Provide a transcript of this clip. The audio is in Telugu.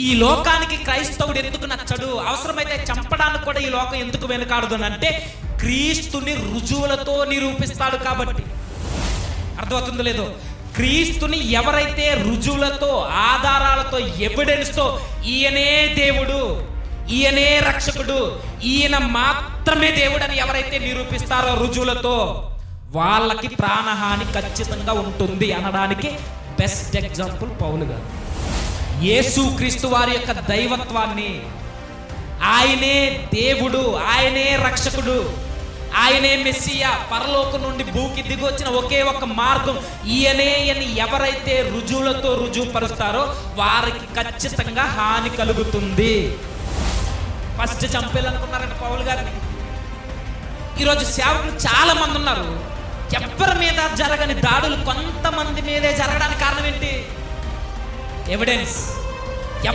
ఈ లోకానికి క్రైస్తవుడు ఎందుకు నచ్చడు, అవసరమైతే చంపడానికి కూడా ఈ లోకం ఎందుకు వెనుకాడదు అంటే క్రీస్తుని రుజువులతో నిరూపిస్తాడు కాబట్టి. అర్థమవుతుందో లేదో? క్రీస్తుని ఎవరైతే రుజువులతో, ఆధారాలతో, ఎవిడెన్స్తో ఈయనే దేవుడు, ఈయనే రక్షకుడు, ఈయన మాత్రమే దేవుడు అని ఎవరైతే నిరూపిస్తారో రుజువులతో, వాళ్ళకి ప్రాణహాని ఖచ్చితంగా ఉంటుంది అనడానికి బెస్ట్ ఎగ్జాంపుల్ పౌలు గారు. యేసు క్రీస్తు వారి యొక్క దైవత్వాన్ని, ఆయనే దేవుడు, ఆయనే రక్షకుడు, ఆయనే మెస్సియా, పరలోకం నుండి భూకి దిగొచ్చిన ఒకే ఒక మార్గం ఈయనే అని ఎవరైతే రుజువులతో రుజువుపరుస్తారో వారికి ఖచ్చితంగా హాని కలుగుతుంది. ఫస్ట్ చంపేయాలనుకున్నారంట పౌలు గారిని. ఈరోజు సేవకులు చాలా మంది ఉన్నారు, ఎవరి మీద జరగని దాడులు కొంతమంది మీదే జరగడానికి కారణం ఏంటి? ఎవిడెన్స్.